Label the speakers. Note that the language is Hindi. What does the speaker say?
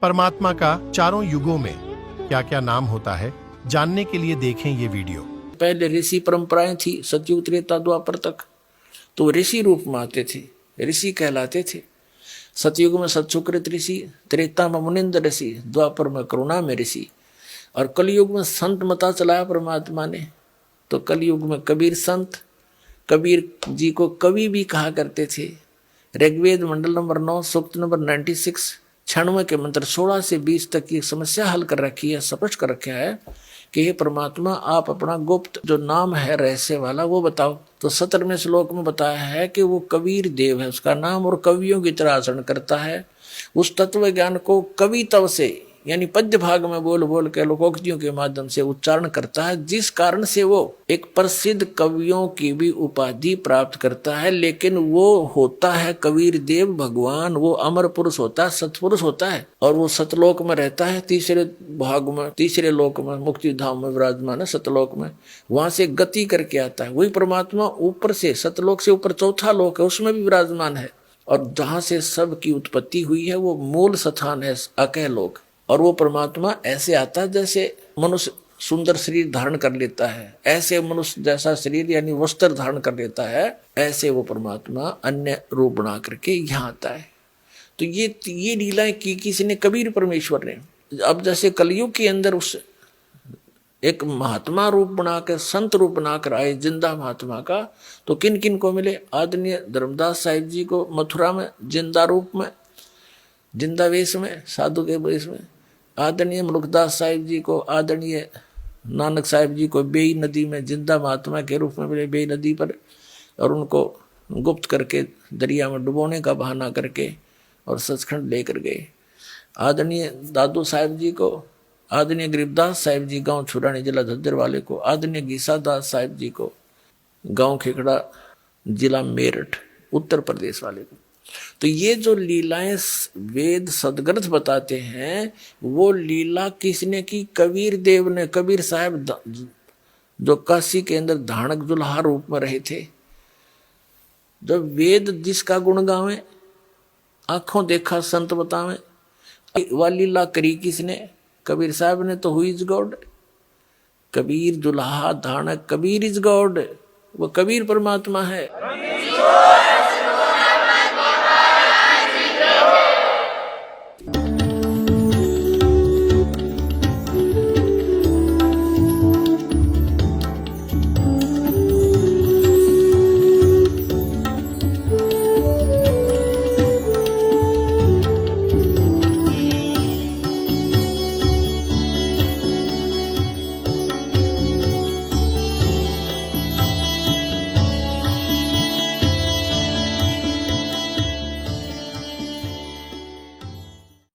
Speaker 1: परमात्मा का चारों युगों में क्या क्या नाम होता है, जानने के लिए देखें ये वीडियो।
Speaker 2: पहले ऋषि परंपराएं थी, सतयुग त्रेता द्वापर तक तो ऋषि रूप में आते थे, ऋषि कहलाते थे। सतयुग में सतसुकृत ऋषि, त्रेता में मुनिंद्र ऋषि, द्वापर में करुणा में ऋषि, और कलयुग में संत मता चलाया परमात्मा ने। तो कलयुग में कबीर संत, कबीर जी को कवि भी कहा करते थे। ऋग्वेद मंडल नंबर 9 सूक्त नंबर 96 96 के मंत्र 16 से 20 तक की समस्या हल कर रखी है, स्पष्ट कर रखा है कि हे परमात्मा, आप अपना गुप्त जो नाम है रहस्य वाला वो बताओ। तो 17वें श्लोक में बताया है कि वो कबीर देव है उसका नाम, और कवियों की तरह आचरण करता है। उस तत्व ज्ञान को कवित्व से यानी पद्य भाग में बोल बोल के लोकोक्तियों के माध्यम से उच्चारण करता है, जिस कारण से वो एक प्रसिद्ध कवियों की भी उपाधि प्राप्त करता है। लेकिन वो होता है कबीर देव भगवान, वो अमर पुरुष होता है, सतपुरुष होता है, और वो सतलोक में रहता है, तीसरे भाग में, तीसरे लोक में, मुक्ति धाम में विराजमान है, सतलोक में। वहां से गति करके आता है वही परमात्मा। ऊपर से सतलोक से ऊपर चौथा लोक है, उसमें भी विराजमान है, और जहां से सब की उत्पत्ति हुई है वो मूल स्थान है अकह लोक। और वो परमात्मा ऐसे आता है जैसे मनुष्य सुंदर शरीर धारण कर लेता है, ऐसे मनुष्य जैसा शरीर यानी वस्त्र धारण कर लेता है, ऐसे वो परमात्मा अन्य रूप बना करके यहाँ आता है। तो ये लीलाएं की किसी ने, कबीर परमेश्वर ने। अब जैसे कलयुग के अंदर उस एक महात्मा रूप बनाकर, संत रूप बनाकर आए जिंदा महात्मा का, तो किन किन को मिले? आदरणीय धर्मदास साहिब जी को मथुरा में जिंदा रूप में, जिंदा वेश में, साधु के वेश में। आदरणीय मुल्कदास साहिब जी को, आदरणीय नानक साहिब जी को बेई नदी में जिंदा महात्मा के रूप में मिले, बेई नदी पर, और उनको गुप्त करके दरिया में डुबोने का बहाना करके और सचखंड लेकर गए। आदरणीय दादू साहिब जी को, आदरणीय गरीबदास साहिब जी गांव छुरानी जिला झज्जर वाले को, आदरणीय गीसा दास साहिब जी को गांव खेखड़ा जिला मेरठ उत्तर प्रदेश वाले को। तो ये जो लीलाएं वेद सदग्रंथ बताते हैं, वो लीला किसने की? कबीर देव ने। कबीर साहब जो काशी के अंदर धानक दुल्हा रूप में रहे थे, जब वेद जिसका गुण गावे, आंखों देखा संत बतावे, वह लीला करी किसने? कबीर साहब ने। तो हु इज गॉड? कबीर दुल्हा धानक, कबीर इज गॉड, वो कबीर परमात्मा है।